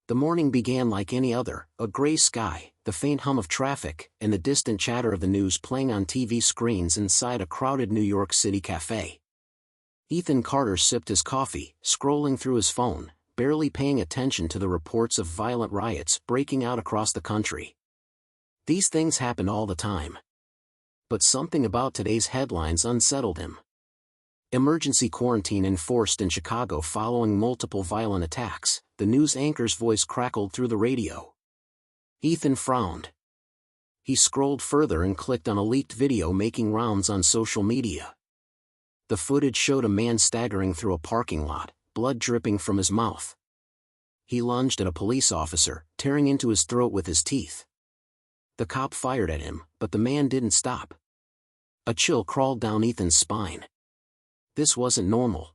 The morning began like any other, a gray sky, the faint hum of traffic, and the distant chatter of the news playing on TV screens inside a crowded New York City cafe. Ethan Carter sipped his coffee, scrolling through his phone, barely paying attention to the reports of violent riots breaking out across the country. These things happen all the time. But something about today's headlines unsettled him. Emergency quarantine enforced in Chicago following multiple violent attacks, the news anchor's voice crackled through the radio. Ethan frowned. He scrolled further and clicked on a leaked video making rounds on social media. The footage showed a man staggering through a parking lot, blood dripping from his mouth. He lunged at a police officer, tearing into his throat with his teeth. The cop fired at him, but the man didn't stop. A chill crawled down Ethan's spine. This wasn't normal.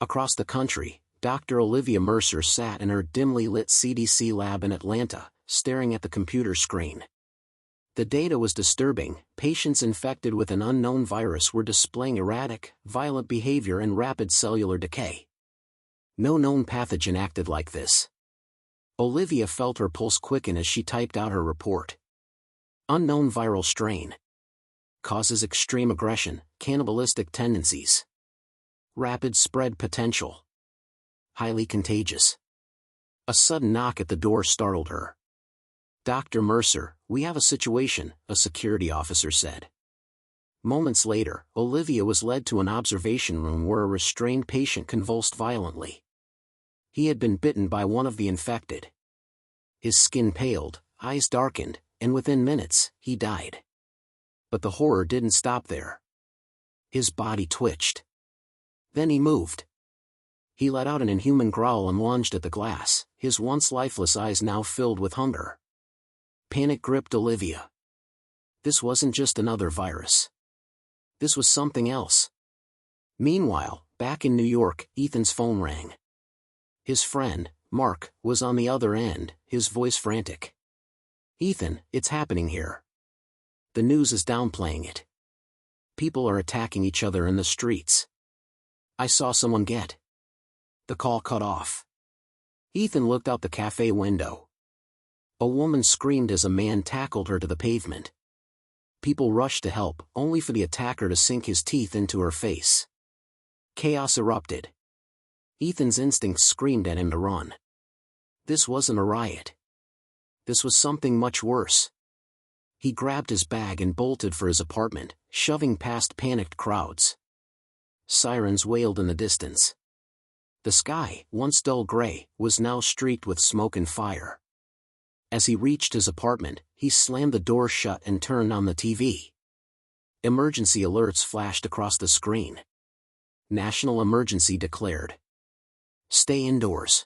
Across the country, Dr. Olivia Mercer sat in her dimly lit CDC lab in Atlanta, staring at the computer screen. The data was disturbing. Patients infected with an unknown virus were displaying erratic, violent behavior and rapid cellular decay. No known pathogen acted like this. Olivia felt her pulse quicken as she typed out her report. Unknown viral strain. Causes extreme aggression, cannibalistic tendencies. Rapid spread potential. Highly contagious. A sudden knock at the door startled her. "Dr. Mercer, we have a situation," a security officer said. Moments later, Olivia was led to an observation room where a restrained patient convulsed violently. He had been bitten by one of the infected. His skin paled, eyes darkened, and within minutes, he died. But the horror didn't stop there. His body twitched. Then he moved. He let out an inhuman growl and lunged at the glass, his once lifeless eyes now filled with hunger. Panic gripped Olivia. This wasn't just another virus. This was something else. Meanwhile, back in New York, Ethan's phone rang. His friend, Mark, was on the other end, his voice frantic. "Ethan, it's happening here. The news is downplaying it. People are attacking each other in the streets. I saw someone get." The call cut off. Ethan looked out the cafe window. A woman screamed as a man tackled her to the pavement. People rushed to help, only for the attacker to sink his teeth into her face. Chaos erupted. Ethan's instincts screamed at him to run. This wasn't a riot. This was something much worse. He grabbed his bag and bolted for his apartment, shoving past panicked crowds. Sirens wailed in the distance. The sky, once dull gray, was now streaked with smoke and fire. As he reached his apartment, he slammed the door shut and turned on the TV. Emergency alerts flashed across the screen. National emergency declared. Stay indoors.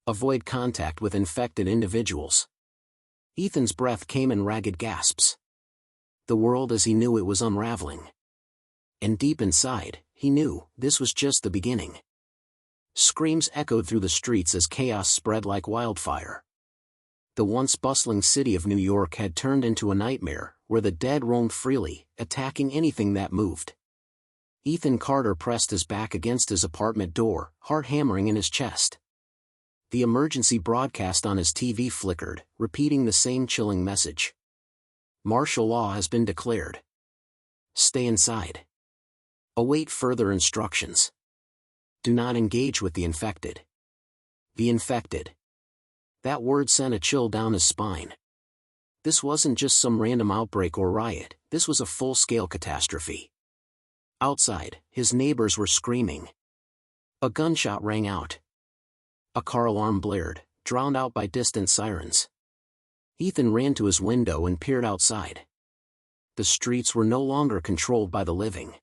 Avoid contact with infected individuals. Ethan's breath came in ragged gasps. The world as he knew it was unraveling. And deep inside, he knew this was just the beginning. Screams echoed through the streets as chaos spread like wildfire. The once bustling city of New York had turned into a nightmare, where the dead roamed freely, attacking anything that moved. Ethan Carter pressed his back against his apartment door, heart hammering in his chest. The emergency broadcast on his TV flickered, repeating the same chilling message. Martial law has been declared. Stay inside. Await further instructions. Do not engage with the infected. The infected. That word sent a chill down his spine. This wasn't just some random outbreak or riot, this was a full-scale catastrophe. Outside, his neighbors were screaming. A gunshot rang out. A car alarm blared, drowned out by distant sirens. Ethan ran to his window and peered outside. The streets were no longer controlled by the living.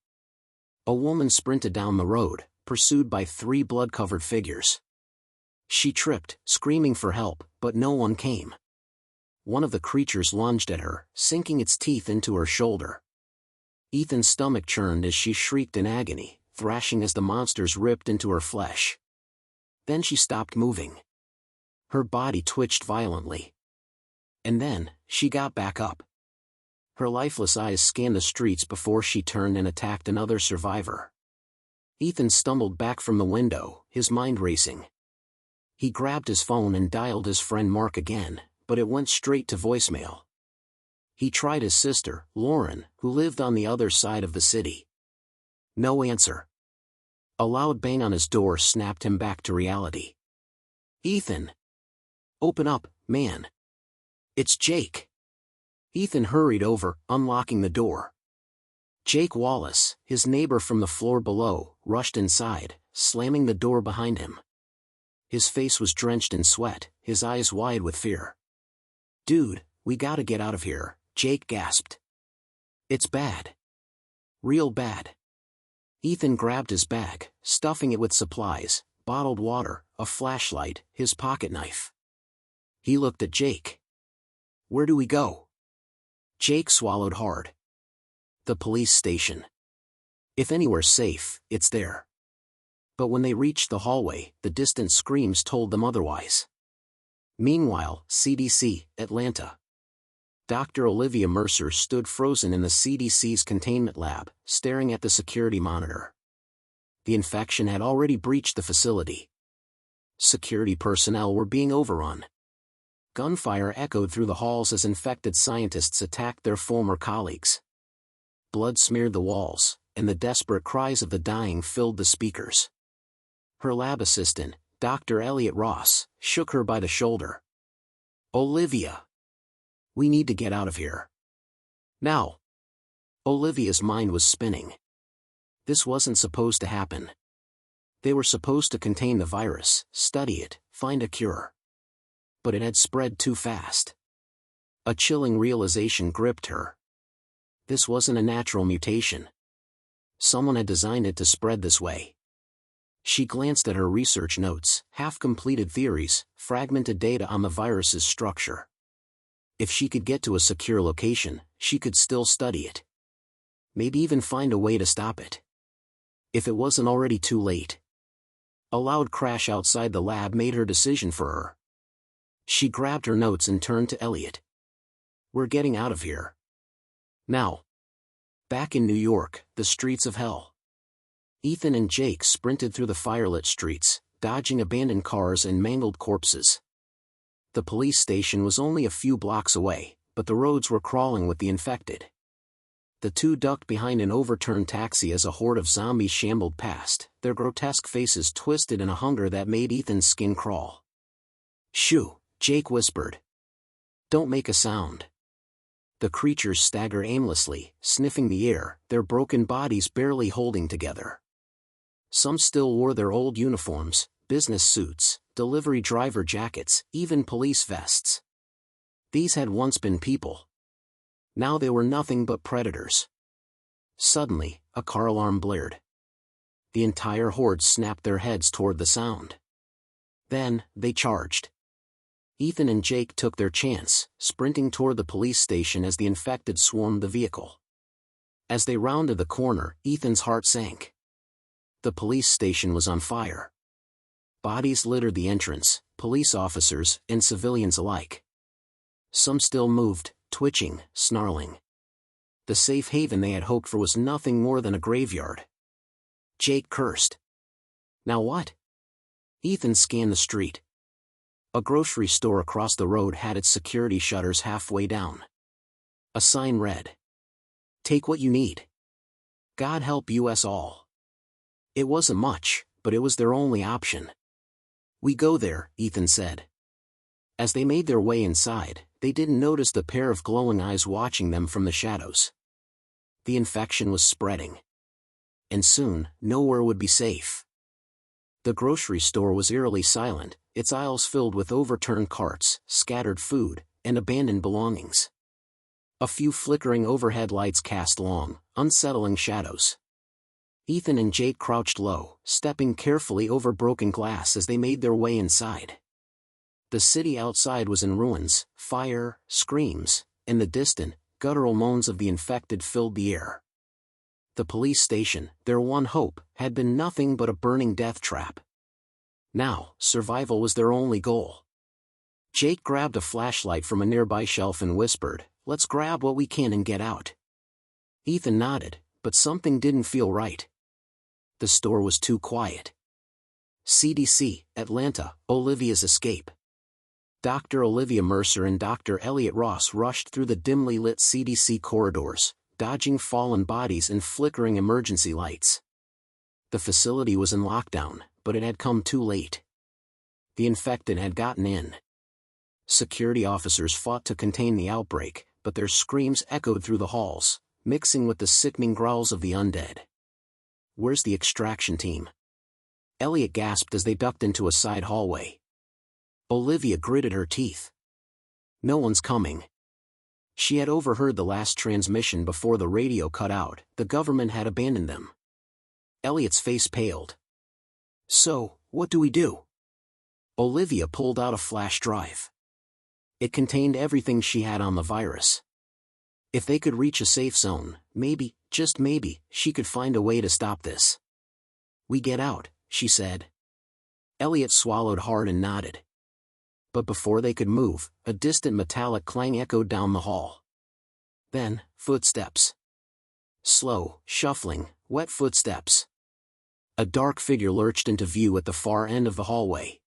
A woman sprinted down the road, pursued by 3 blood-covered figures. She tripped, screaming for help, but no one came. One of the creatures lunged at her, sinking its teeth into her shoulder. Ethan's stomach churned as she shrieked in agony, thrashing as the monsters ripped into her flesh. Then she stopped moving. Her body twitched violently. And then, she got back up. Her lifeless eyes scanned the streets before she turned and attacked another survivor. Ethan stumbled back from the window, his mind racing. He grabbed his phone and dialed his friend Mark again, but it went straight to voicemail. He tried his sister, Lauren, who lived on the other side of the city. No answer. A loud bang on his door snapped him back to reality. "Ethan! Open up, man! It's Jake!" Ethan hurried over, unlocking the door. Jake Wallace, his neighbor from the floor below, rushed inside, slamming the door behind him. His face was drenched in sweat, his eyes wide with fear. "Dude, we gotta get out of here," Jake gasped. "It's bad. Real bad." Ethan grabbed his bag, stuffing it with supplies, bottled water, a flashlight, his pocket knife. He looked at Jake. "Where do we go?" Jake swallowed hard. "The police station. If anywhere's safe, it's there." But when they reached the hallway, the distant screams told them otherwise. Meanwhile, CDC, Atlanta. Dr. Olivia Mercer stood frozen in the CDC's containment lab, staring at the security monitor. The infection had already breached the facility. Security personnel were being overrun. Gunfire echoed through the halls as infected scientists attacked their former colleagues. Blood smeared the walls, and the desperate cries of the dying filled the speakers. Her lab assistant, Dr. Elliot Ross, shook her by the shoulder. "Olivia! We need to get out of here. Now!" Olivia's mind was spinning. This wasn't supposed to happen. They were supposed to contain the virus, study it, find a cure. But it had spread too fast. A chilling realization gripped her. This wasn't a natural mutation. Someone had designed it to spread this way. She glanced at her research notes, half-completed theories, fragmented data on the virus's structure. If she could get to a secure location, she could still study it. Maybe even find a way to stop it. If it wasn't already too late. A loud crash outside the lab made her decision for her. She grabbed her notes and turned to Elliot. "We're getting out of here. Now." Back in New York, the streets of hell. Ethan and Jake sprinted through the firelit streets, dodging abandoned cars and mangled corpses. The police station was only a few blocks away, but the roads were crawling with the infected. The two ducked behind an overturned taxi as a horde of zombies shambled past, their grotesque faces twisted in a hunger that made Ethan's skin crawl. "Shoo," Jake whispered. "Don't make a sound." The creatures staggered aimlessly, sniffing the air, their broken bodies barely holding together. Some still wore their old uniforms, business suits, delivery driver jackets, even police vests. These had once been people. Now they were nothing but predators. Suddenly, a car alarm blared. The entire horde snapped their heads toward the sound. Then, they charged. Ethan and Jake took their chance, sprinting toward the police station as the infected swarmed the vehicle. As they rounded the corner, Ethan's heart sank. The police station was on fire. Bodies littered the entrance, police officers and civilians alike. Some still moved, twitching, snarling. The safe haven they had hoped for was nothing more than a graveyard. Jake cursed. Now what? Ethan scanned the street. A grocery store across the road had its security shutters halfway down. A sign read, "Take what you need. God help us all." It wasn't much, but it was their only option. "We go there," Ethan said. As they made their way inside, they didn't notice the pair of glowing eyes watching them from the shadows. The infection was spreading. And soon, nowhere would be safe. The grocery store was eerily silent, its aisles filled with overturned carts, scattered food, and abandoned belongings. A few flickering overhead lights cast long, unsettling shadows. Ethan and Jake crouched low, stepping carefully over broken glass as they made their way inside. The city outside was in ruins, fire, screams, and the distant, guttural moans of the infected filled the air. The police station, their one hope, had been nothing but a burning death trap. Now, survival was their only goal. Jake grabbed a flashlight from a nearby shelf and whispered, "Let's grab what we can and get out." Ethan nodded, but something didn't feel right. The store was too quiet. CDC, Atlanta, Olivia's escape. Dr. Olivia Mercer and Dr. Elliot Ross rushed through the dimly lit CDC corridors, dodging fallen bodies and flickering emergency lights. The facility was in lockdown, but it had come too late. The infected had gotten in. Security officers fought to contain the outbreak, but their screams echoed through the halls, mixing with the sickening growls of the undead. "Where's the extraction team?" Elliot gasped as they ducked into a side hallway. Olivia gritted her teeth. "No one's coming." She had overheard the last transmission before the radio cut out. The government had abandoned them. Elliot's face paled. "So, what do we do?" Olivia pulled out a flash drive. It contained everything she had on the virus. If they could reach a safe zone, maybe, just maybe, she could find a way to stop this. "We get out," she said. Elliot swallowed hard and nodded. But before they could move, a distant metallic clang echoed down the hall. Then, footsteps. Slow, shuffling, wet footsteps. A dark figure lurched into view at the far end of the hallway.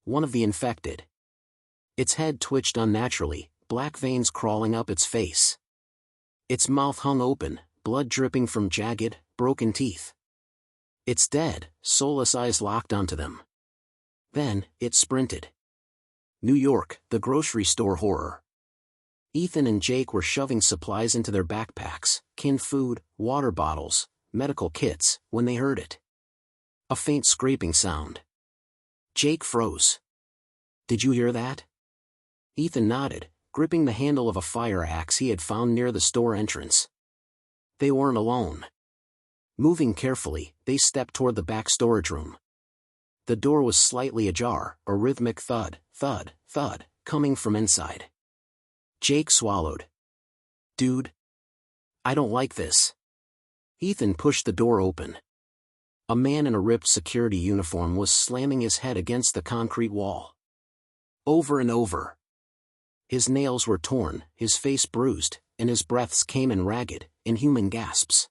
One of the infected. Its head twitched unnaturally, black veins crawling up its face. Its mouth hung open, blood dripping from jagged, broken teeth. Its dead, soulless eyes locked onto them. Then, it sprinted. New York, the grocery store horror. Ethan and Jake were shoving supplies into their backpacks, canned food, water bottles, medical kits, when they heard it. A faint scraping sound. Jake froze. "Did you hear that?" Ethan nodded, gripping the handle of a fire axe he had found near the store entrance. They weren't alone. Moving carefully, they stepped toward the back storage room. The door was slightly ajar, a rhythmic thud, thud, thud, coming from inside. Jake swallowed. "Dude, I don't like this." Ethan pushed the door open. A man in a ripped security uniform was slamming his head against the concrete wall. Over and over. His nails were torn, his face bruised, and his breaths came in ragged, inhuman gasps.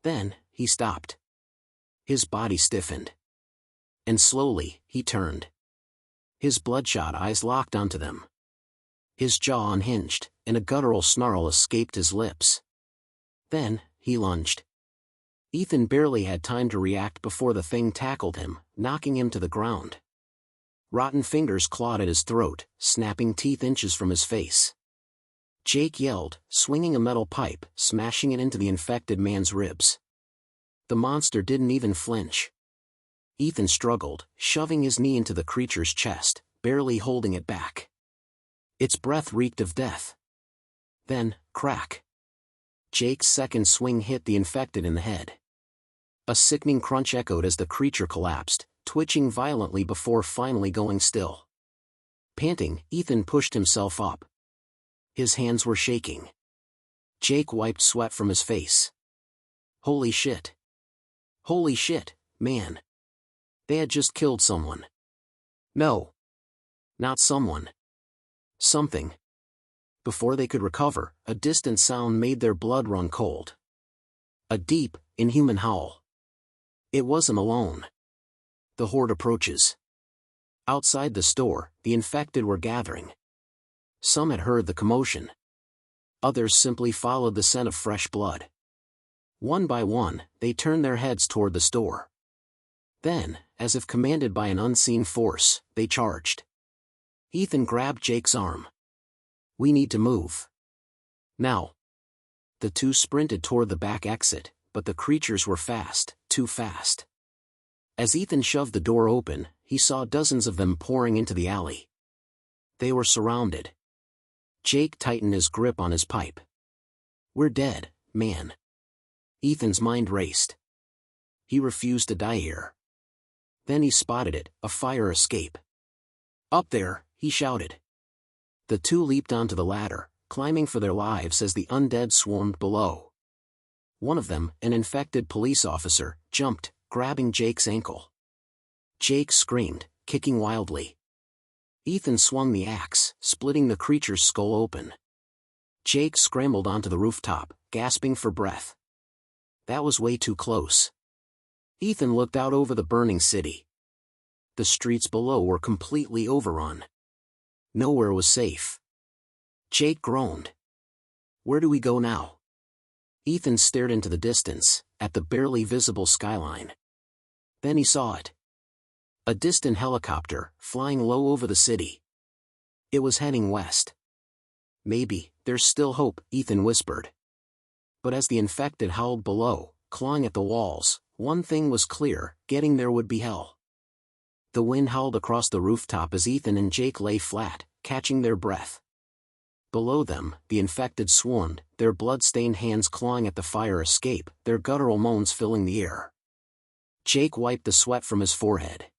Then, he stopped. His body stiffened. And slowly, he turned. His bloodshot eyes locked onto them. His jaw unhinged, and a guttural snarl escaped his lips. Then, he lunged. Ethan barely had time to react before the thing tackled him, knocking him to the ground. Rotten fingers clawed at his throat, snapping teeth inches from his face. Jake yelled, swinging a metal pipe, smashing it into the infected man's ribs. The monster didn't even flinch. Ethan struggled, shoving his knee into the creature's chest, barely holding it back. Its breath reeked of death. Then, crack. Jake's second swing hit the infected in the head. A sickening crunch echoed as the creature collapsed, twitching violently before finally going still. Panting, Ethan pushed himself up. His hands were shaking. Jake wiped sweat from his face. Holy shit. Holy shit, man. They had just killed someone. No. Not someone. Something. Before they could recover, a distant sound made their blood run cold. A deep, inhuman howl. It wasn't alone. The horde approaches. Outside the store, the infected were gathering. Some had heard the commotion. Others simply followed the scent of fresh blood. One by one, they turned their heads toward the store. Then, as if commanded by an unseen force, they charged. Ethan grabbed Jake's arm. "We need to move. Now." The two sprinted toward the back exit, but the creatures were fast, too fast. As Ethan shoved the door open, he saw dozens of them pouring into the alley. They were surrounded. Jake tightened his grip on his pipe. "We're dead, man." Ethan's mind raced. He refused to die here. Then he spotted it, a fire escape. "Up there," he shouted. The two leaped onto the ladder, climbing for their lives as the undead swarmed below. One of them, an infected police officer, jumped, grabbing Jake's ankle. Jake screamed, kicking wildly. Ethan swung the axe, splitting the creature's skull open. Jake scrambled onto the rooftop, gasping for breath. That was way too close. Ethan looked out over the burning city. the streets below were completely overrun. Nowhere was safe. Jake groaned. "Where do we go now?" Ethan stared into the distance, at the barely visible skyline. Then he saw it. A distant helicopter, flying low over the city. It was heading west. "Maybe, there's still hope," Ethan whispered. But as the infected howled below, clawing at the walls, one thing was clear: getting there would be hell. The wind howled across the rooftop as Ethan and Jake lay flat, catching their breath. Below them, the infected swarmed, their blood-stained hands clawing at the fire escape, their guttural moans filling the air. Jake wiped the sweat from his forehead.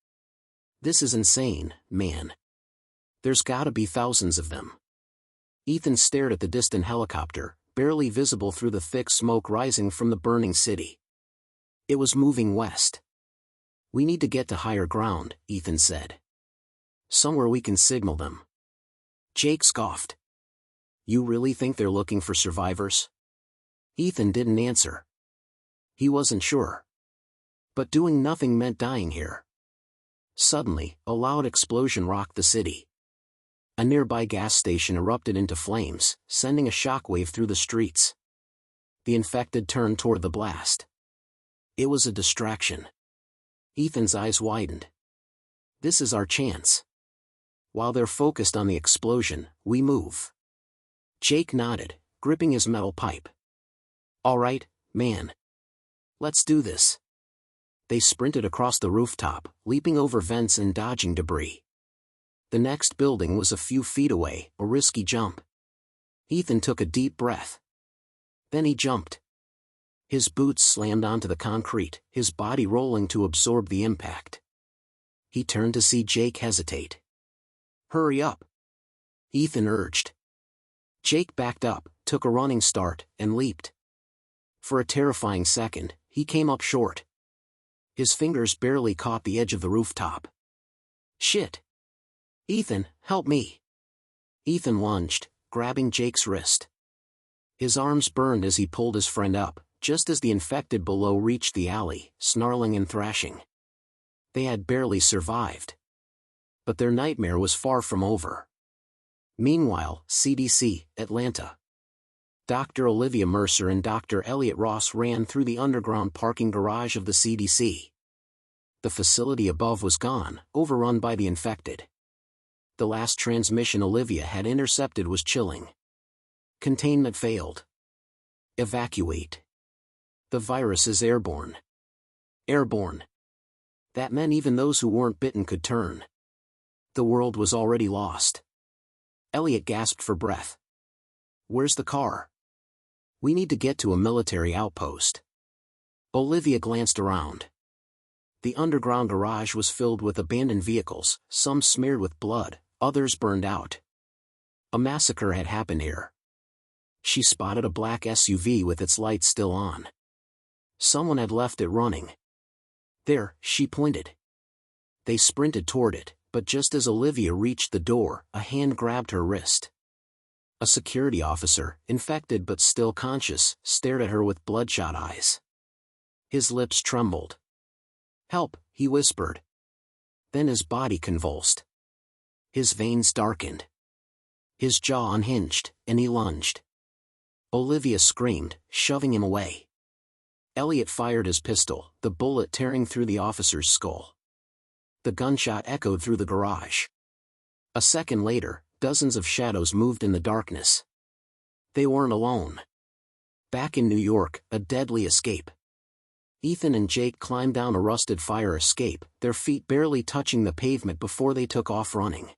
"This is insane, man. There's gotta be thousands of them." Ethan stared at the distant helicopter, barely visible through the thick smoke rising from the burning city. It was moving west. "We need to get to higher ground," Ethan said. "Somewhere we can signal them." Jake scoffed. "You really think they're looking for survivors?" Ethan didn't answer. He wasn't sure. But doing nothing meant dying here. Suddenly, a loud explosion rocked the city. A nearby gas station erupted into flames, sending a shockwave through the streets. The infected turned toward the blast. It was a distraction. Ethan's eyes widened. "This is our chance. While they're focused on the explosion, we move." Jake nodded, gripping his metal pipe. "All right, man. Let's do this." They sprinted across the rooftop, leaping over vents and dodging debris. The next building was a few feet away, a risky jump. Ethan took a deep breath. Then he jumped. His boots slammed onto the concrete, his body rolling to absorb the impact. He turned to see Jake hesitate. "Hurry up," Ethan urged. Jake backed up, took a running start, and leaped. For a terrifying second, he came up short. His fingers barely caught the edge of the rooftop. "Shit! Ethan, help me!" Ethan lunged, grabbing Jake's wrist. His arms burned as he pulled his friend up, just as the infected below reached the alley, snarling and thrashing. They had barely survived. But their nightmare was far from over. Meanwhile, CDC, Atlanta. Dr. Olivia Mercer and Dr. Elliot Ross ran through the underground parking garage of the CDC. The facility above was gone, overrun by the infected. The last transmission Olivia had intercepted was chilling. Containment failed. Evacuate. The virus is airborne. Airborne. That meant even those who weren't bitten could turn. The world was already lost. Elliot gasped for breath. "Where's the car? We need to get to a military outpost." Olivia glanced around. The underground garage was filled with abandoned vehicles, some smeared with blood, others burned out. A massacre had happened here. She spotted a black SUV with its lights still on. Someone had left it running. "There," she pointed. They sprinted toward it, but just as Olivia reached the door, a hand grabbed her wrist. A security officer, infected but still conscious, stared at her with bloodshot eyes. His lips trembled. "Help," he whispered. Then his body convulsed. His veins darkened. His jaw unhinged, and he lunged. Olivia screamed, shoving him away. Elliot fired his pistol, the bullet tearing through the officer's skull. The gunshot echoed through the garage. A second later, dozens of shadows moved in the darkness. They weren't alone. Back in New York, a deadly escape. Ethan and Jake climbed down a rusted fire escape, their feet barely touching the pavement before they took off running.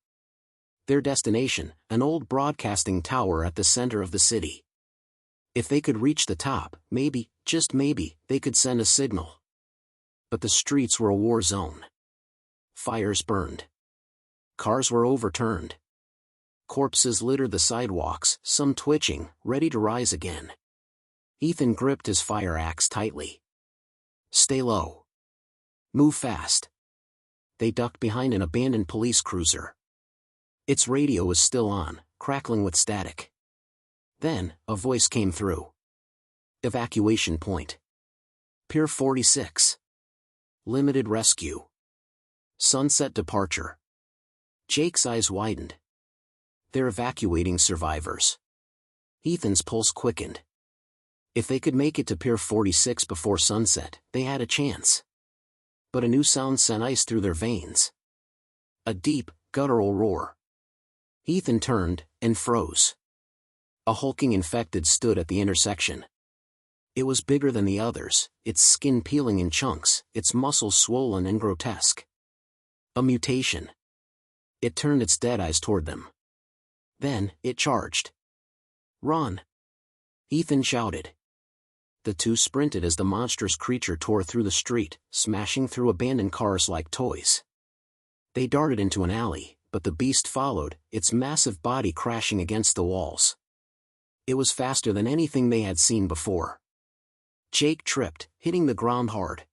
Their destination, an old broadcasting tower at the center of the city. If they could reach the top, maybe, just maybe, they could send a signal. But the streets were a war zone. Fires burned. Cars were overturned. Corpses littered the sidewalks, some twitching, ready to rise again. Ethan gripped his fire axe tightly. "Stay low. Move fast." They ducked behind an abandoned police cruiser. Its radio was still on, crackling with static. Then, a voice came through. "Evacuation point. Pier 46. Limited rescue. Sunset departure. Jake's eyes widened. They're evacuating survivors. Ethan's pulse quickened. If they could make it to Pier 46 before sunset, they had a chance. But a new sound sent ice through their veins. A deep, guttural roar. Ethan turned, and froze. A hulking infected stood at the intersection. It was bigger than the others, its skin peeling in chunks, its muscles swollen and grotesque. A mutation. It turned its dead eyes toward them. Then, it charged. "Run!" Ethan shouted. The two sprinted as the monstrous creature tore through the street, smashing through abandoned cars like toys. They darted into an alley, but the beast followed, its massive body crashing against the walls. It was faster than anything they had seen before. Jake tripped, hitting the ground hard.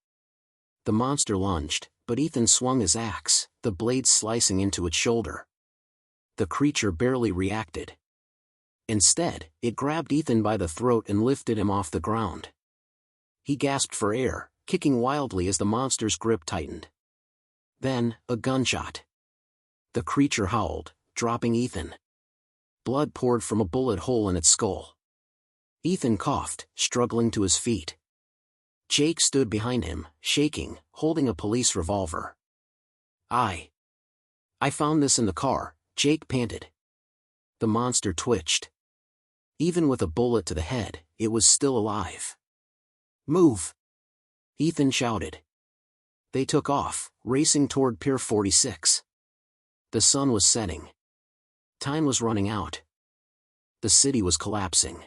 The monster lunged, but Ethan swung his axe, the blade slicing into its shoulder. The creature barely reacted. Instead, it grabbed Ethan by the throat and lifted him off the ground. He gasped for air, kicking wildly as the monster's grip tightened. Then, a gunshot. The creature howled, dropping Ethan. Blood poured from a bullet hole in its skull. Ethan coughed, struggling to his feet. Jake stood behind him, shaking, holding a police revolver. I found this in the car," Jake panted. The monster twitched. Even with a bullet to the head, it was still alive. "Move!" Ethan shouted. They took off, racing toward Pier 46. The sun was setting. Time was running out. The city was collapsing.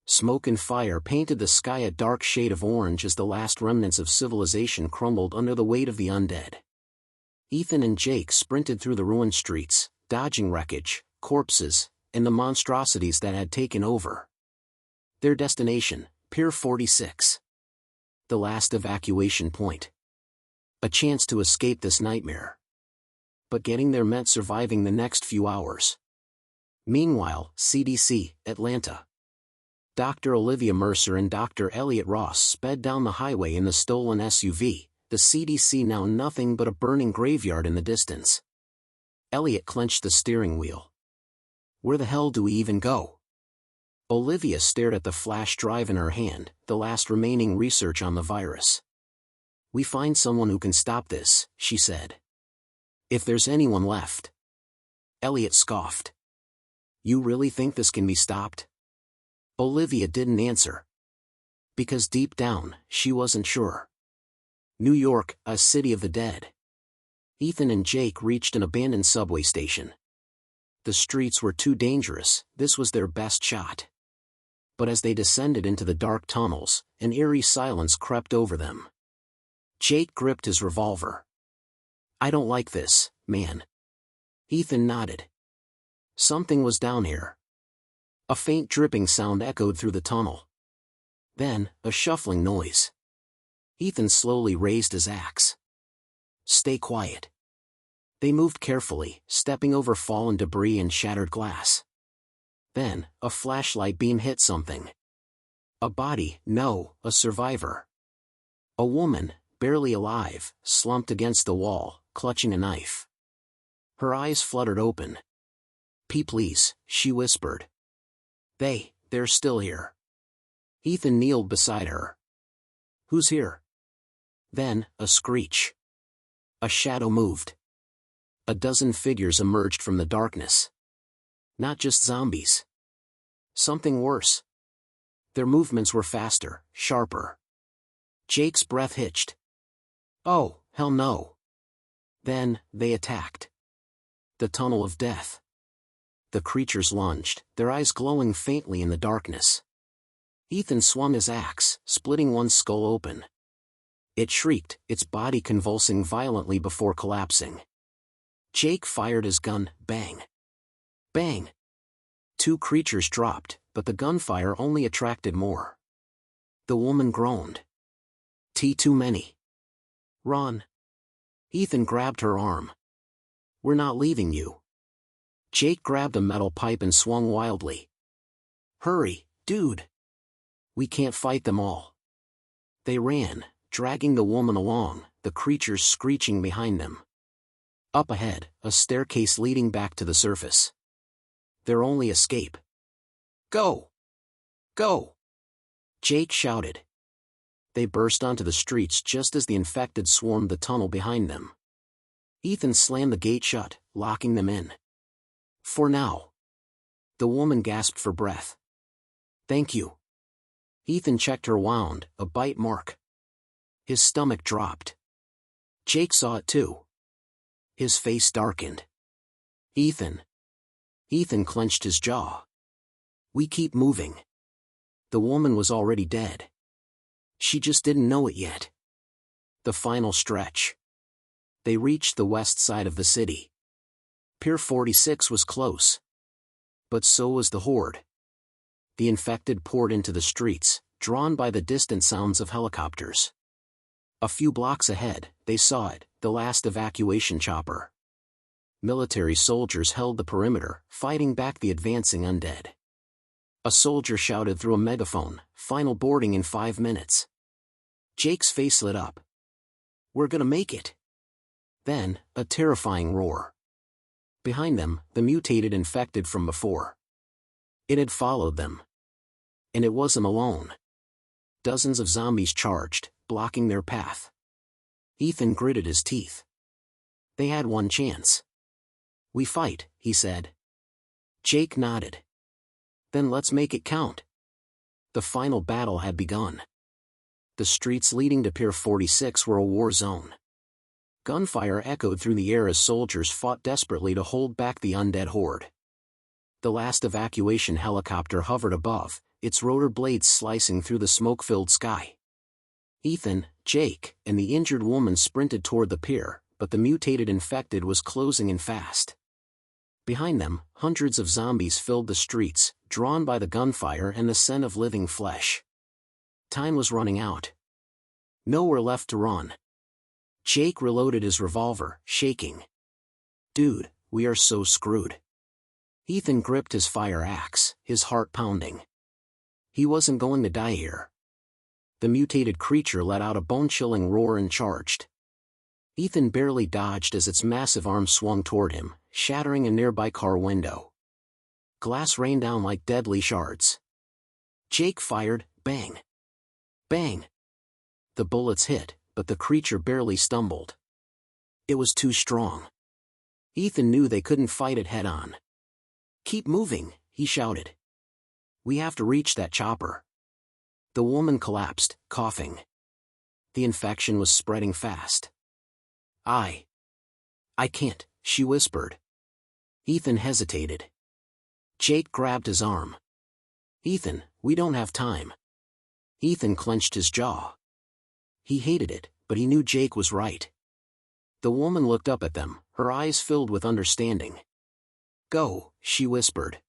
Smoke and fire painted the sky a dark shade of orange as the last remnants of civilization crumbled under the weight of the undead. Ethan and Jake sprinted through the ruined streets, dodging wreckage, corpses, and the monstrosities that had taken over. Their destination, Pier 46. The last evacuation point. A chance to escape this nightmare. But getting there meant surviving the next few hours. Meanwhile, CDC, Atlanta. Dr. Olivia Mercer and Dr. Elliot Ross sped down the highway in the stolen SUV, the CDC now nothing but a burning graveyard in the distance. Elliot clenched the steering wheel. Where the hell do we even go? Olivia stared at the flash drive in her hand, the last remaining research on the virus. We find someone who can stop this, she said. If there's anyone left. Elliot scoffed. You really think this can be stopped? Olivia didn't answer. Because deep down, she wasn't sure. New York, a city of the dead. Ethan and Jake reached an abandoned subway station. The streets were too dangerous, this was their best shot. But as they descended into the dark tunnels, an eerie silence crept over them. Jake gripped his revolver. I don't like this, man. Ethan nodded. Something was down here. A faint dripping sound echoed through the tunnel. Then, a shuffling noise. Ethan slowly raised his axe. Stay quiet. They moved carefully, stepping over fallen debris and shattered glass. Then, a flashlight beam hit something. A body, no, a survivor. A woman, barely alive, slumped against the wall, clutching a knife. Her eyes fluttered open. Please, she whispered. They're still here. Ethan kneeled beside her. Who's here? Then, a screech. A shadow moved. A dozen figures emerged from the darkness. Not just zombies. Something worse. Their movements were faster, sharper. Jake's breath hitched. Oh, hell no. Then, they attacked. The tunnel of death. The creatures lunged, their eyes glowing faintly in the darkness. Ethan swung his axe, splitting one skull open. It shrieked, its body convulsing violently before collapsing. Jake fired his gun, bang. Bang. Two creatures dropped, but the gunfire only attracted more. The woman groaned. Too many. Run. Ethan grabbed her arm. We're not leaving you. Jake grabbed a metal pipe and swung wildly. Hurry, dude. We can't fight them all. They ran, dragging the woman along, the creatures screeching behind them. Up ahead, a staircase leading back to the surface. Their only escape. Go! Go! Jake shouted. They burst onto the streets just as the infected swarmed the tunnel behind them. Ethan slammed the gate shut, locking them in. For now. The woman gasped for breath. Thank you. Ethan checked her wound, a bite mark. His stomach dropped. Jake saw it too. His face darkened. Ethan. Ethan clenched his jaw. We keep moving. The woman was already dead. She just didn't know it yet. The final stretch. They reached the west side of the city. Pier 46 was close. But so was the horde. The infected poured into the streets, drawn by the distant sounds of helicopters. A few blocks ahead, they saw it, the last evacuation chopper. Military soldiers held the perimeter, fighting back the advancing undead. A soldier shouted through a megaphone, "Final boarding in 5 minutes." Jake's face lit up. "We're gonna make it." Then, a terrifying roar. Behind them, the mutated infected from before. It had followed them. And it wasn't alone. Dozens of zombies charged, blocking their path. Ethan gritted his teeth. They had one chance. "We fight," he said. Jake nodded. "Then let's make it count." The final battle had begun. The streets leading to Pier 46 were a war zone. Gunfire echoed through the air as soldiers fought desperately to hold back the undead horde. The last evacuation helicopter hovered above, its rotor blades slicing through the smoke-filled sky. Ethan, Jake, and the injured woman sprinted toward the pier, but the mutated infected was closing in fast. Behind them, hundreds of zombies filled the streets, drawn by the gunfire and the scent of living flesh. Time was running out. Nowhere left to run. Jake reloaded his revolver, shaking. "Dude, we are so screwed." Ethan gripped his fire axe, his heart pounding. He wasn't going to die here. The mutated creature let out a bone-chilling roar and charged. Ethan barely dodged as its massive arm swung toward him, shattering a nearby car window. Glass rained down like deadly shards. Jake fired, bang. Bang. The bullets hit, but the creature barely stumbled. It was too strong. Ethan knew they couldn't fight it head-on. "Keep moving," he shouted. "We have to reach that chopper." The woman collapsed, coughing. The infection was spreading fast. I can't," she whispered. Ethan hesitated. Jake grabbed his arm. "Ethan, we don't have time." Ethan clenched his jaw. He hated it, but he knew Jake was right. The woman looked up at them, her eyes filled with understanding. "Go," she whispered.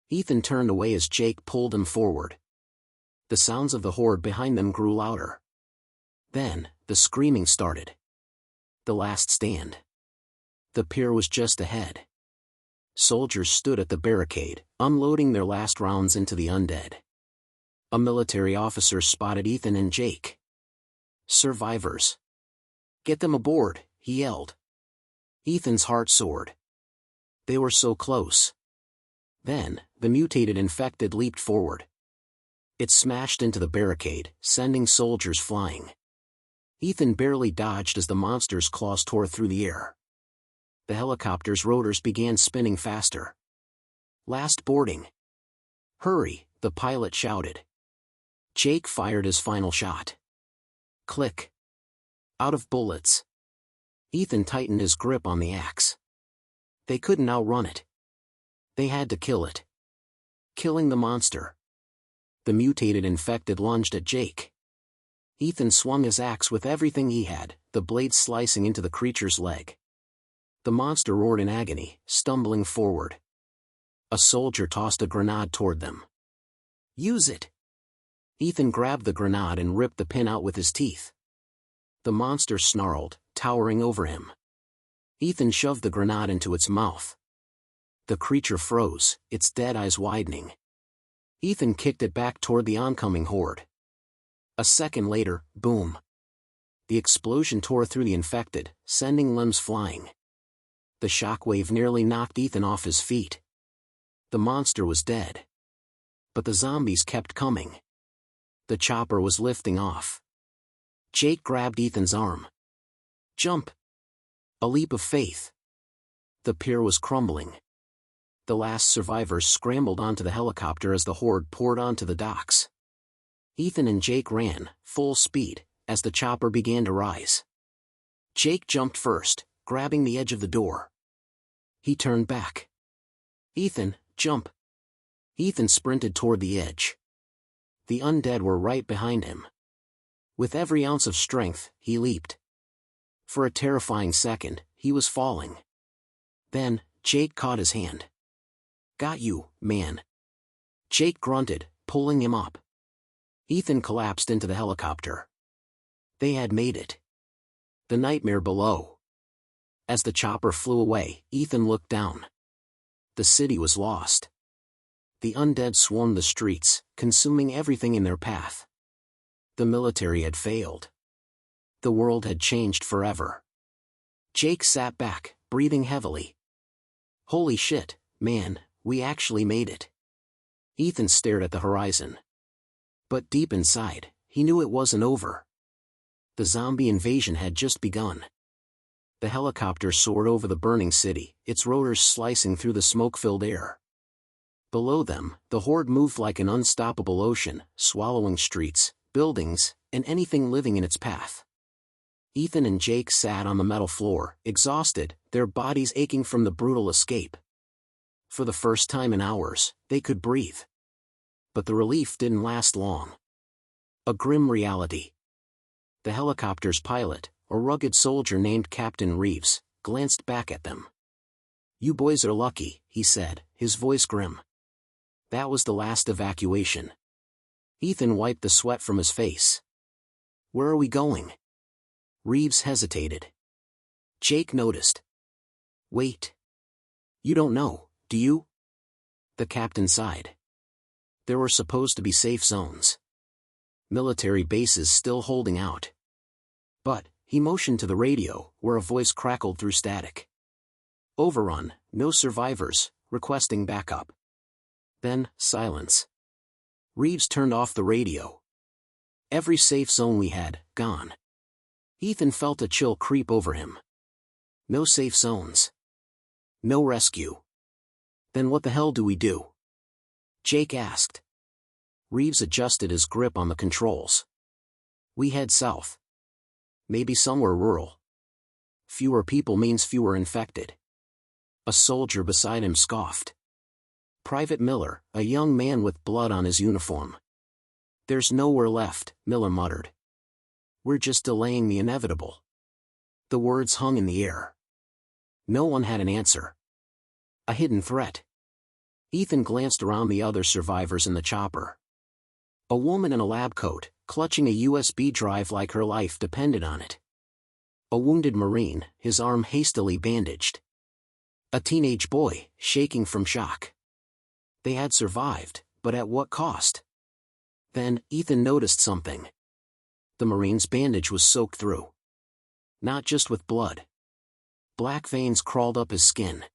Ethan turned away as Jake pulled him forward. The sounds of the horde behind them grew louder. Then, the screaming started. The last stand. The pier was just ahead. Soldiers stood at the barricade, unloading their last rounds into the undead. A military officer spotted Ethan and Jake. "Survivors. Get them aboard," he yelled. Ethan's heart soared. They were so close. Then, the mutated infected leaped forward. It smashed into the barricade, sending soldiers flying. Ethan barely dodged as the monster's claws tore through the air. The helicopter's rotors began spinning faster. "Last boarding." "Hurry," the pilot shouted. Jake fired his final shot. Click. Out of bullets. Ethan tightened his grip on the axe. They couldn't outrun it. They had to kill it. Killing the monster. The mutated infected lunged at Jake. Ethan swung his axe with everything he had, the blade slicing into the creature's leg. The monster roared in agony, stumbling forward. A soldier tossed a grenade toward them. "Use it!" Ethan grabbed the grenade and ripped the pin out with his teeth. The monster snarled, towering over him. Ethan shoved the grenade into its mouth. The creature froze, its dead eyes widening. Ethan kicked it back toward the oncoming horde. A second later, boom. The explosion tore through the infected, sending limbs flying. The shockwave nearly knocked Ethan off his feet. The monster was dead. But the zombies kept coming. The chopper was lifting off. Jake grabbed Ethan's arm. Jump! A leap of faith. The pier was crumbling. The last survivors scrambled onto the helicopter as the horde poured onto the docks. Ethan and Jake ran, full speed, as the chopper began to rise. Jake jumped first, grabbing the edge of the door. He turned back. Ethan, jump! Ethan sprinted toward the edge. The undead were right behind him. With every ounce of strength, he leaped. For a terrifying second, he was falling. Then, Jake caught his hand. Got you, man. Jake grunted, pulling him up. Ethan collapsed into the helicopter. They had made it. The nightmare below. As the chopper flew away, Ethan looked down. The city was lost. The undead swarmed the streets, consuming everything in their path. The military had failed. The world had changed forever. Jake sat back, breathing heavily. Holy shit, man, we actually made it. Ethan stared at the horizon. But deep inside, he knew it wasn't over. The zombie invasion had just begun. The helicopter soared over the burning city, its rotors slicing through the smoke-filled air. Below them, the horde moved like an unstoppable ocean, swallowing streets, buildings, and anything living in its path. Ethan and Jake sat on the metal floor, exhausted, their bodies aching from the brutal escape. For the first time in hours, they could breathe. But the relief didn't last long. A grim reality. The helicopter's pilot, a rugged soldier named Captain Reeves, glanced back at them. "You boys are lucky," he said, his voice grim. That was the last evacuation. Ethan wiped the sweat from his face. "Where are we going?" Reeves hesitated. Jake noticed. "Wait. You don't know, do you?" The captain sighed. There were supposed to be safe zones. Military bases still holding out. But, he motioned to the radio, where a voice crackled through static. "Overrun, no survivors, requesting backup." Then, silence. Reeves turned off the radio. Every safe zone we had, gone. Ethan felt a chill creep over him. No safe zones. No rescue. Then what the hell do we do? Jake asked. Reeves adjusted his grip on the controls. We head south. Maybe somewhere rural. Fewer people means fewer infected. A soldier beside him scoffed. Private Miller, a young man with blood on his uniform. There's nowhere left, Miller muttered. We're just delaying the inevitable. The words hung in the air. No one had an answer. A hidden threat. Ethan glanced around the other survivors in the chopper. A woman in a lab coat, clutching a USB drive like her life depended on it. A wounded Marine, his arm hastily bandaged. A teenage boy, shaking from shock. They had survived, but at what cost? Then, Ethan noticed something. The Marine's bandage was soaked through. Not just with blood. Black veins crawled up his skin.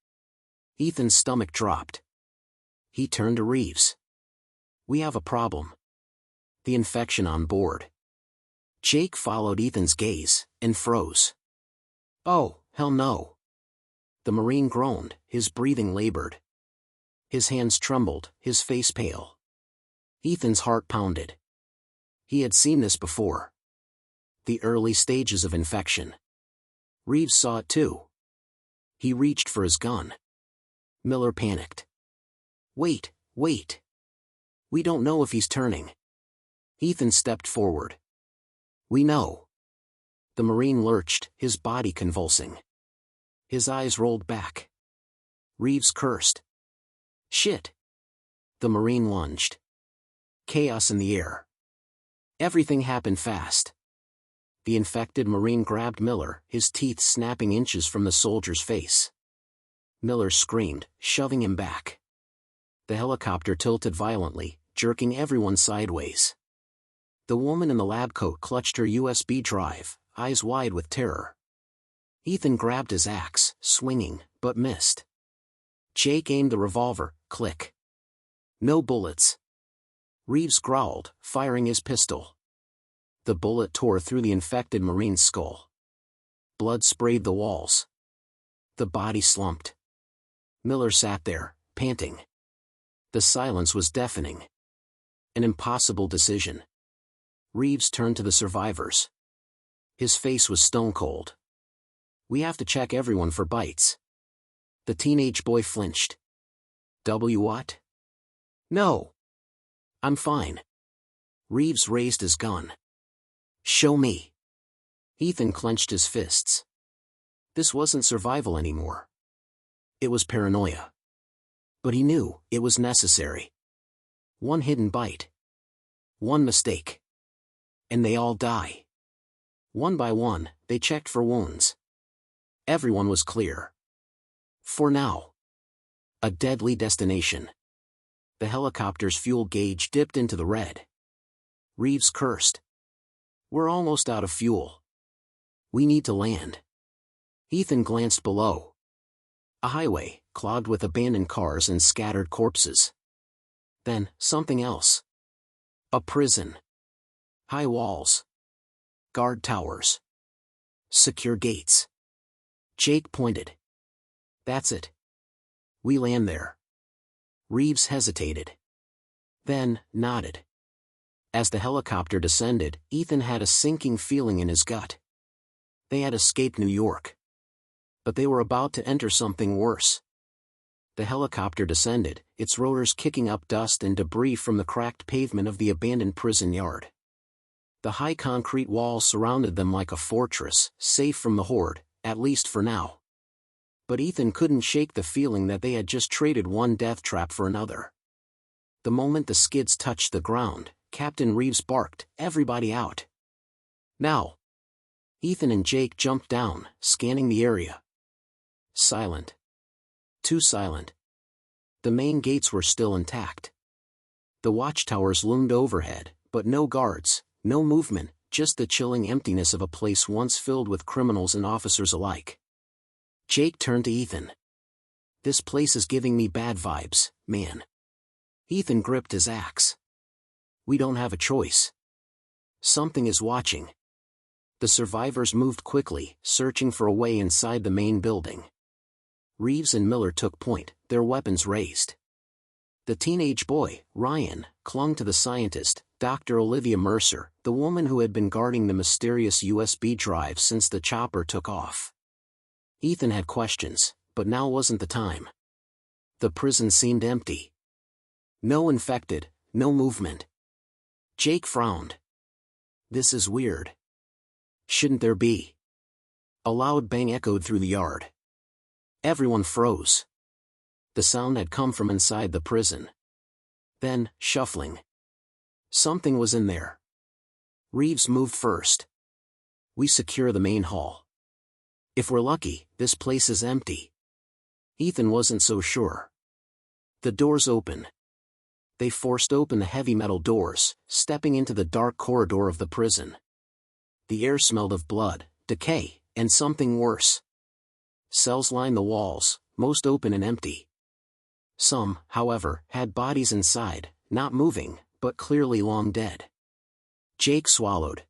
Ethan's stomach dropped. He turned to Reeves. We have a problem. The infection on board. Jake followed Ethan's gaze, and froze. Oh, hell no. The Marine groaned, his breathing labored. His hands trembled, his face pale. Ethan's heart pounded. He had seen this before. The early stages of infection. Reeves saw it too. He reached for his gun. Miller panicked. Wait. We don't know if he's turning. Ethan stepped forward. We know. The Marine lurched, his body convulsing. His eyes rolled back. Reeves cursed. Shit. The Marine lunged. Chaos in the air. Everything happened fast. The infected Marine grabbed Miller, his teeth snapping inches from the soldier's face. Miller screamed, shoving him back. The helicopter tilted violently, jerking everyone sideways. The woman in the lab coat clutched her USB drive, eyes wide with terror. Ethan grabbed his axe, swinging, but missed. Jake aimed the revolver, click. No bullets. Reeves growled, firing his pistol. The bullet tore through the infected Marine's skull. Blood sprayed the walls. The body slumped. Miller sat there, panting. The silence was deafening. An impossible decision. Reeves turned to the survivors. His face was stone cold. We have to check everyone for bites. The teenage boy flinched. What? No. I'm fine. Reeves raised his gun. Show me. Ethan clenched his fists. This wasn't survival anymore. It was paranoia. But he knew it was necessary. One hidden bite. One mistake. And they all die. One by one, they checked for wounds. Everyone was clear. For now. A deadly destination. The helicopter's fuel gauge dipped into the red. Reeves cursed. We're almost out of fuel. We need to land. Ethan glanced below. A highway, clogged with abandoned cars and scattered corpses. Then, something else. A prison. High walls. Guard towers. Secure gates. Jake pointed. That's it. We land there. Reeves hesitated. Then, nodded. As the helicopter descended, Ethan had a sinking feeling in his gut. They had escaped New York. But they were about to enter something worse. The helicopter descended, its rotors kicking up dust and debris from the cracked pavement of the abandoned prison yard. The high concrete walls surrounded them like a fortress, safe from the horde, at least for now. But Ethan couldn't shake the feeling that they had just traded one death trap for another. The moment the skids touched the ground, Captain Reeves barked, "Everybody out." Now. Ethan and Jake jumped down, scanning the area. Silent. Too silent. The main gates were still intact. The watchtowers loomed overhead, but no guards, no movement, just the chilling emptiness of a place once filled with criminals and officers alike. Jake turned to Ethan. This place is giving me bad vibes, man. Ethan gripped his axe. We don't have a choice. Something is watching. The survivors moved quickly, searching for a way inside the main building. Reeves and Miller took point, their weapons raised. The teenage boy, Ryan, clung to the scientist, Dr. Olivia Mercer, the woman who had been guarding the mysterious USB drive since the chopper took off. Ethan had questions, but now wasn't the time. The prison seemed empty. No infected, no movement. Jake frowned. This is weird. Shouldn't there be? A loud bang echoed through the yard. Everyone froze. The sound had come from inside the prison. Then, shuffling. Something was in there. Reeves moved first. We secure the main hall. If we're lucky, this place is empty. Ethan wasn't so sure. The doors open. They forced open the heavy metal doors, stepping into the dark corridor of the prison. The air smelled of blood, decay, and something worse. Cells lined the walls, most open and empty. Some, however, had bodies inside, not moving, but clearly long dead. Jake swallowed.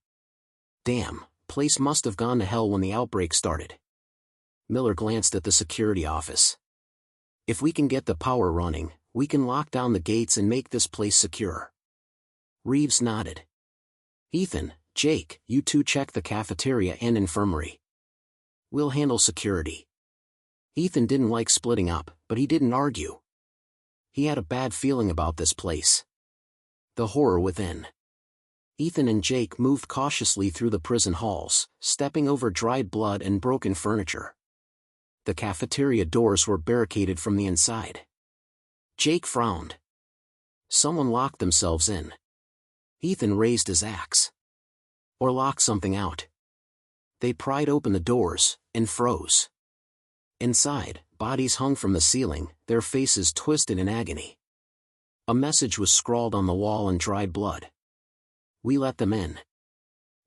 Damn, place must have gone to hell when the outbreak started. Miller glanced at the security office. If we can get the power running, we can lock down the gates and make this place secure. Reeves nodded. Ethan, Jake, you two check the cafeteria and infirmary. We'll handle security. Ethan didn't like splitting up, but he didn't argue. He had a bad feeling about this place. The horror within. Ethan and Jake moved cautiously through the prison halls, stepping over dried blood and broken furniture. The cafeteria doors were barricaded from the inside. Jake frowned. Someone locked themselves in. Ethan raised his axe. Or locked something out. They pried open the doors, and froze. Inside, bodies hung from the ceiling, their faces twisted in agony. A message was scrawled on the wall in dried blood. We let them in.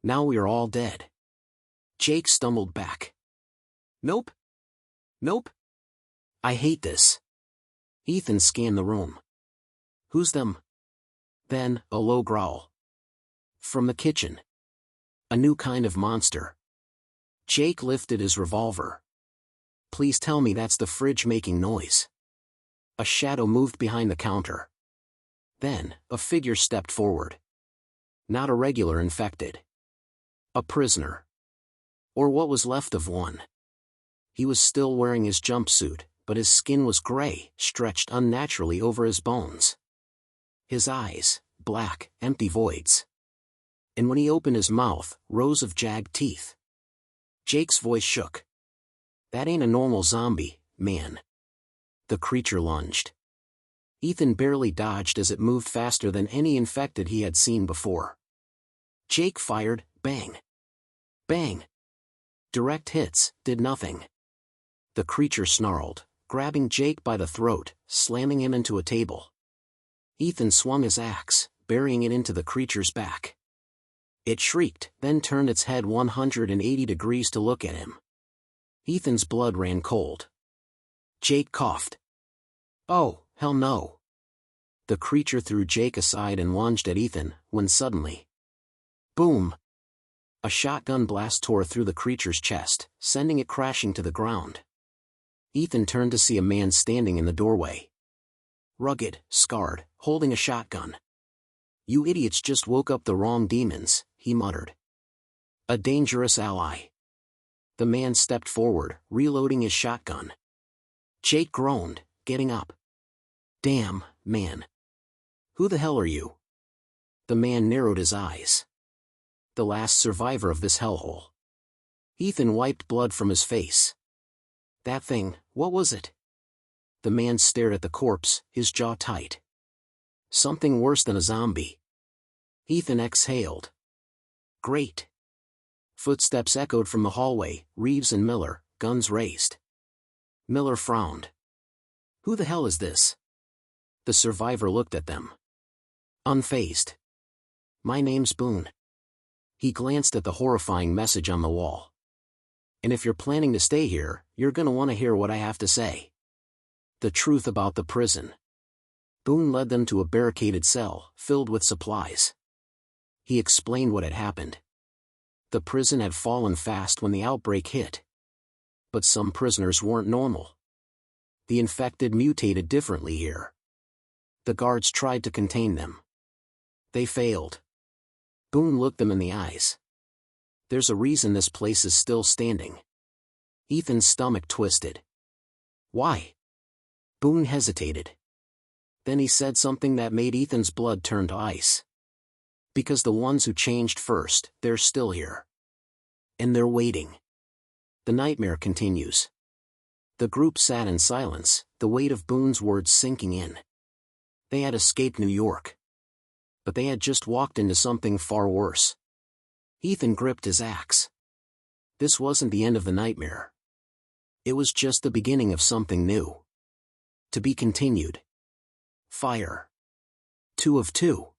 Now we are all dead. Jake stumbled back. Nope. Nope. I hate this. Ethan scanned the room. Who's them? Then, a low growl. From the kitchen. A new kind of monster. Jake lifted his revolver. Please tell me that's the fridge making noise. A shadow moved behind the counter. Then, a figure stepped forward. Not a regular infected. A prisoner. Or what was left of one. He was still wearing his jumpsuit, but his skin was gray, stretched unnaturally over his bones. His eyes, black, empty voids. And when he opened his mouth, rows of jagged teeth. Jake's voice shook. That ain't a normal zombie, man. The creature lunged. Ethan barely dodged as it moved faster than any infected he had seen before. Jake fired, bang. Bang. Direct hits did nothing. The creature snarled, grabbing Jake by the throat, slamming him into a table. Ethan swung his axe, burying it into the creature's back. It shrieked, then turned its head 180 degrees to look at him. Ethan's blood ran cold. Jake coughed. Oh, hell no. The creature threw Jake aside and lunged at Ethan, when suddenly... boom! A shotgun blast tore through the creature's chest, sending it crashing to the ground. Ethan turned to see a man standing in the doorway. Rugged, scarred, holding a shotgun. You idiots just woke up the wrong demons, he muttered. A dangerous ally. The man stepped forward, reloading his shotgun. Jake groaned, getting up. Damn, man. Who the hell are you? The man narrowed his eyes. The last survivor of this hellhole. Ethan wiped blood from his face. That thing, what was it? The man stared at the corpse, his jaw tight. Something worse than a zombie. Ethan exhaled. Great. Footsteps echoed from the hallway, Reeves and Miller, guns raised. Miller frowned. Who the hell is this? The survivor looked at them. Unfazed. My name's Boone. He glanced at the horrifying message on the wall. And if you're planning to stay here, you're gonna want to hear what I have to say. The truth about the prison. Boone led them to a barricaded cell, filled with supplies. He explained what had happened. The prison had fallen fast when the outbreak hit. But some prisoners weren't normal. The infected mutated differently here. The guards tried to contain them. They failed. Boone looked them in the eyes. There's a reason this place is still standing. Ethan's stomach twisted. Why? Boone hesitated. Then he said something that made Ethan's blood turn to ice. Because the ones who changed first, they're still here. And they're waiting. The nightmare continues. The group sat in silence, the weight of Boone's words sinking in. They had escaped New York. But they had just walked into something far worse. Ethan gripped his axe. This wasn't the end of the nightmare. It was just the beginning of something new. To be continued. Fire. 2 of 2.